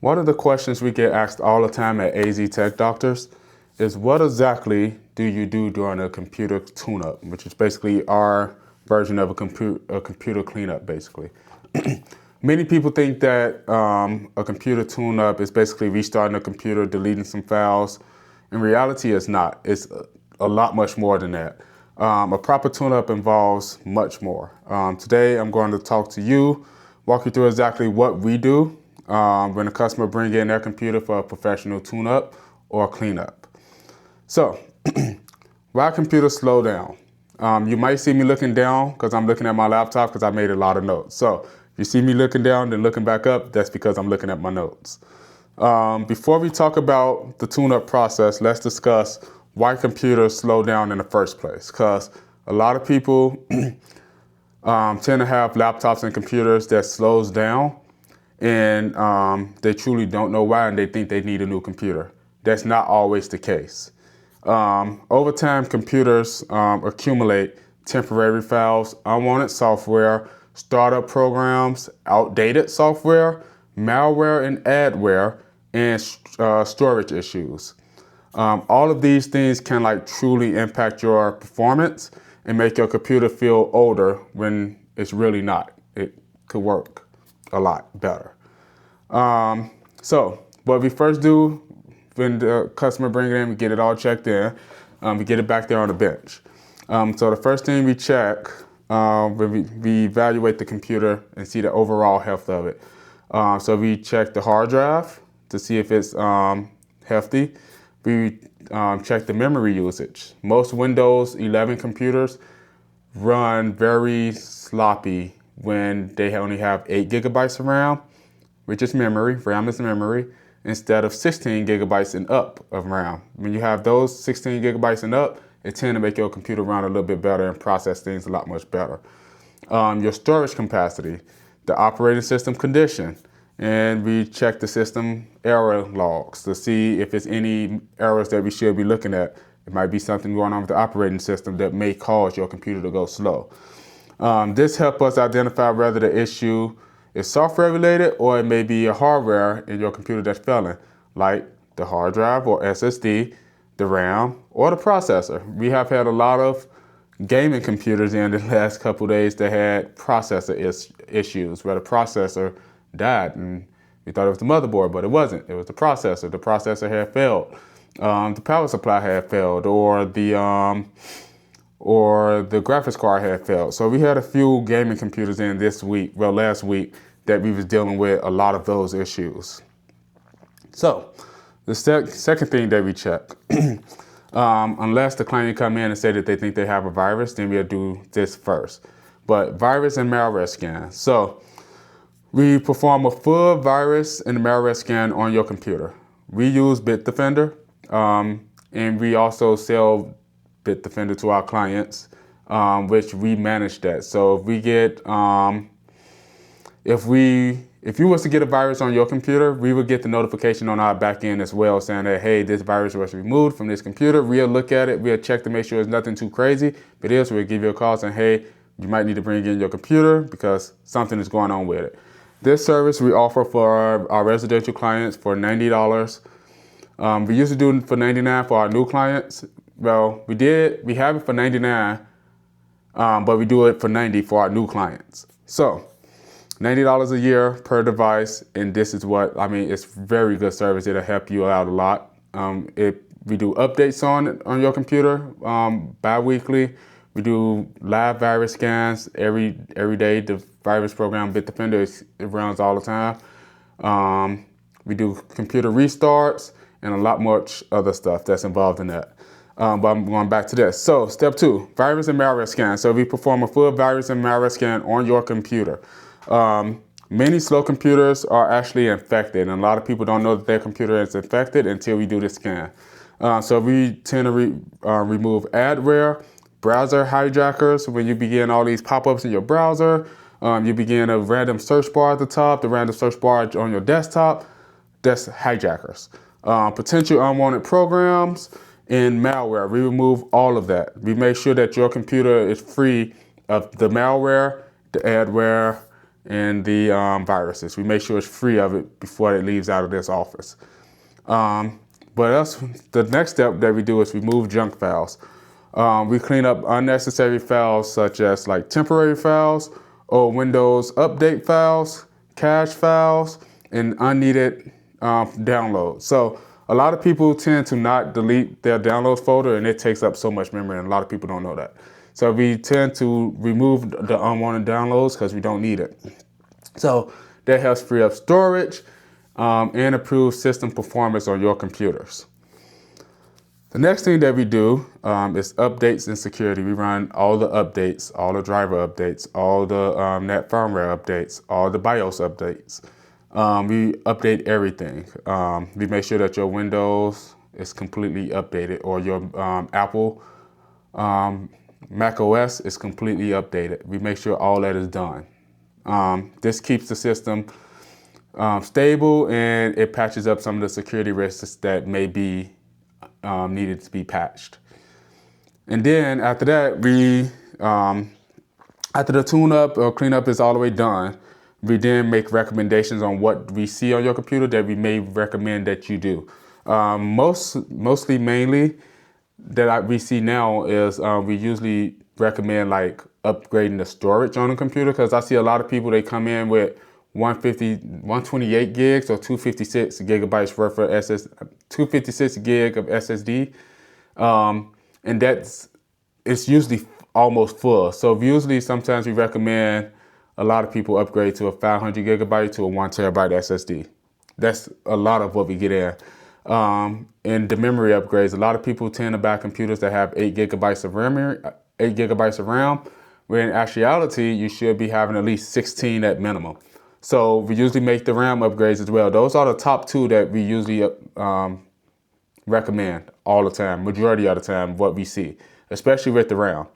One of the questions we get asked all the time at AZ Tech Doctors is what exactly do you do during a computer tune-up, which is basically our version of a computer cleanup, basically. Many people think that a computer tune-up is basically restarting a computer, deleting some files. In reality, it's not. It's a lot much more than that. A proper tune-up involves much more. Today, I'm going to talk to you, walk you through exactly what we do when a customer brings in their computer for a professional tune-up or cleanup. So, why computers slow down? You might see me looking down because I'm looking at my laptop because I made a lot of notes. So, if you see me looking down then looking back up, that's because I'm looking at my notes. Before we talk about the tune-up process, let's discuss why computers slow down in the first place. Because a lot of people tend to have laptops and computers that slows down, and they truly don't know why, and they think they need a new computer. That's not always the case. Over time, computers accumulate temporary files, unwanted software, startup programs, outdated software, malware and adware, and storage issues. All of these things can truly impact your performance and make your computer feel older when it's really not. It could work a lot better. So what we first do when the customer brings it in, we get it all checked in. We get it back there on the bench. So the first thing we check, we evaluate the computer and see the overall health of it. So we check the hard drive to see if it's healthy. We check the memory usage. Most Windows 11 computers run very sloppy when they only have 8 gigabytes of RAM, which is memory. RAM is memory, instead of 16 gigabytes and up of RAM. When you have those 16 gigabytes and up, it tends to make your computer run a little bit better and process things a lot much better. Your storage capacity, the operating system condition, and we check the system error logs to see if there's any errors that we should be looking at. It might be something going on with the operating system that may cause your computer to go slow. This helps us identify whether the issue is software related or it may be a hardware in your computer that's failing, like the hard drive or SSD, the RAM, or the processor. We have had a lot of gaming computers in the last couple days that had processor issues where the processor died, and we thought it was the motherboard, but it wasn't. It was the processor. The processor had failed. The power supply had failed, or the graphics card had failed. So we had a few gaming computers in last week, that we was dealing with a lot of those issues. So the second thing that we check, unless the client come in and say that they think they have a virus, then we'll do this first. But virus and malware scan. So we perform a full virus and malware scan on your computer. We use Bitdefender, and we also sell Bitdefender to our clients, which we manage that. So if we get, if you was to get a virus on your computer, we would get the notification on our back end as well saying that, hey, this virus was removed from this computer. We'll look at it. We'll check to make sure it's nothing too crazy. If it is, we'll give you a call saying, hey, you might need to bring in your computer because something is going on with it. This service we offer for our residential clients for $90. We used to do it for $99 for our new clients. Well, we have it for $99, but we do it for $90 for our new clients. So $90 a year per device, and this is it's very good service. It'll help you out a lot. We do updates on your computer bi-weekly. We do live virus scans every day. The virus program Bitdefender, it runs all the time. We do computer restarts and a lot much other stuff that's involved in that. But I'm going back to this. So step 2, virus and malware scan. So we perform a full virus and malware scan on your computer. Many slow computers are actually infected, and a lot of people don't know that their computer is infected until we do the scan. So we tend to remove adware, browser hijackers. When you begin all these pop-ups in your browser, you begin a random search bar at the top, the random search bar on your desktop, that's hijackers. Potential unwanted programs and malware, we remove all of that. We make sure that your computer is free of the malware, the adware, and the viruses. We make sure it's free of it before it leaves out of this office. But else, the next step that we do is remove junk files. We clean up unnecessary files such as like temporary files or Windows update files, cache files, and unneeded downloads. So a lot of people tend to not delete their downloads folder, and it takes up so much memory, and a lot of people don't know that. So we tend to remove the unwanted downloads because we don't need it. So that helps free up storage and improve system performance on your computers. The next thing that we do is updates and security. We run all the updates, all the driver updates, all the net firmware updates, all the BIOS updates. We update everything. We make sure that your Windows is completely updated, or your Apple Mac OS is completely updated. We make sure all that is done. This keeps the system stable, and it patches up some of the security risks that may be needed to be patched. And then after that, we after the tune-up or cleanup is all the way done, we then make recommendations on what we see on your computer that we may recommend that you do. Mainly that we see now is we usually recommend like upgrading the storage on the computer, because I see a lot of people, they come in with 128 gigs or 256 gigabytes worth of 256 gig of SSD, and it's usually almost full. So usually sometimes we recommend a lot of people upgrade to a 500 gigabyte to a 1 terabyte SSD. That's a lot of what we get in. And the memory upgrades, a lot of people tend to buy computers that have 8 gigabytes of RAM, where in actuality, you should be having at least 16 at minimum. So we usually make the RAM upgrades as well. Those are the top two that we usually recommend all the time, majority of the time, what we see, especially with the RAM.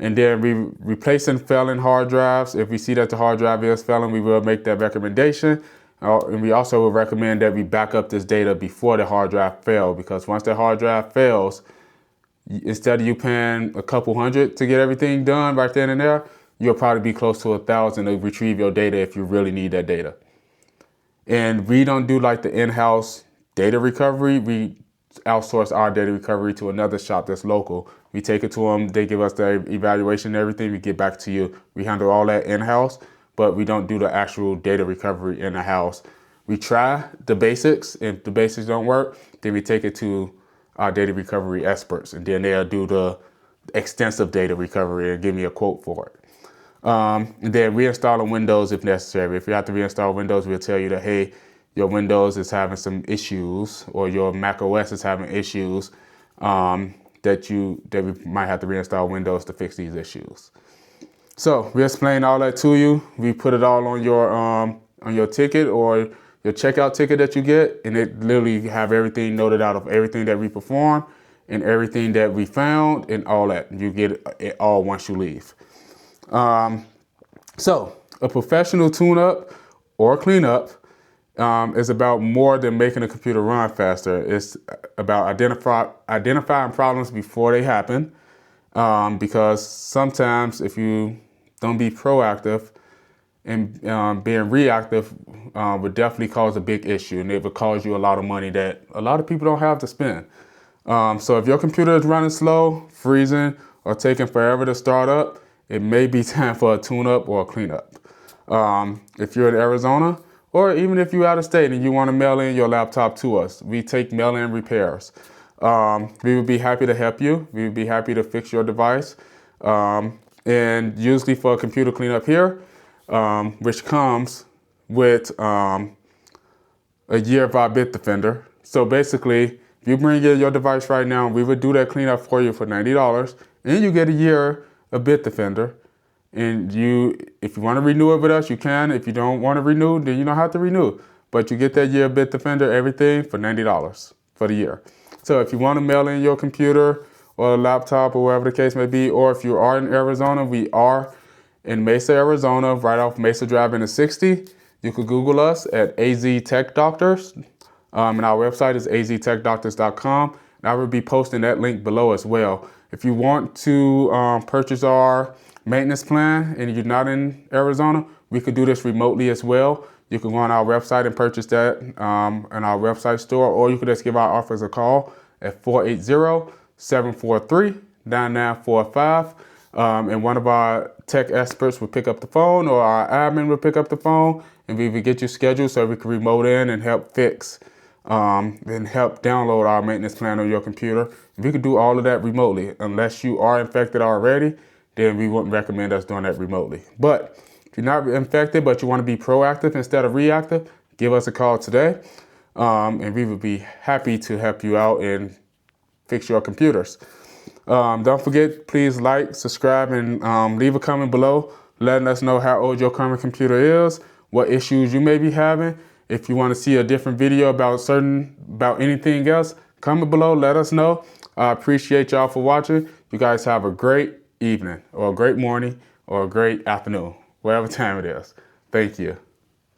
And then we replacing failing hard drives. If we see that the hard drive is failing, we will make that recommendation. And we also will recommend that we back up this data before the hard drive fails, because once the hard drive fails, instead of you paying a couple hundred to get everything done right then and there, you'll probably be close to 1,000 to retrieve your data if you really need that data. And we don't do like the in-house data recovery. We outsource our data recovery to another shop that's local. We take it to them, they give us the evaluation and everything, we get back to you. We handle all that in-house, but we don't do the actual data recovery in the house. We try the basics. If the basics don't work, then we take it to our data recovery experts, and then they'll do the extensive data recovery and give me a quote for it. And then reinstalling Windows if necessary. If you have to reinstall Windows, we'll tell you that, hey, your Windows is having some issues, or your Mac OS is having issues, that we might have to reinstall Windows to fix these issues. So we explain all that to you. We put it all on your ticket or your checkout ticket that you get, and it literally have everything noted out of everything that we perform and everything that we found and all that. You get it all once you leave. So a professional tune-up or cleanup is about more than making a computer run faster. It's about identifying problems before they happen, because sometimes if you don't be proactive, and being reactive would definitely cause a big issue, and it would cause you a lot of money that a lot of people don't have to spend. So if your computer is running slow, freezing, or taking forever to start up, it may be time for a tune-up or a cleanup. If you're in Arizona, or even if you're out of state and you want to mail in your laptop to us, we take mail-in repairs. We would be happy to help you. We would be happy to fix your device. And usually for a computer cleanup here, which comes with a year of our Bitdefender. So basically, if you bring in your device right now, we would do that cleanup for you for $90, and you get a year of Bitdefender. And if you want to renew it with us, you can. If you don't want to renew, then you don't have to renew. But you get that year of Bitdefender, everything for $90 for the year. So if you want to mail in your computer or a laptop or whatever the case may be, or if you are in Arizona, we are in Mesa, Arizona, right off Mesa Drive in the 60. You could Google us at AZ Tech Doctors. And our website is aztechdoctors.com. And I will be posting that link below as well. If you want to purchase our maintenance plan and you're not in Arizona, we could do this remotely as well. You can go on our website and purchase that in our website store, or you could just give our office a call at 480-743-9945. And one of our tech experts will pick up the phone, or our admin will pick up the phone, and we will get you scheduled so we can remote in and help fix and help download our maintenance plan on your computer. If we could do all of that remotely, unless you are infected already, then we wouldn't recommend us doing that remotely. But if you're not infected, but you want to be proactive instead of reactive, give us a call today, and we would be happy to help you out and fix your computers. Don't forget, please like, subscribe, and leave a comment below letting us know how old your current computer is, what issues you may be having. If you want to see a different video about anything else, comment below, let us know. I appreciate y'all for watching. You guys have a great evening, or a great morning, or a great afternoon, whatever time it is. Thank you.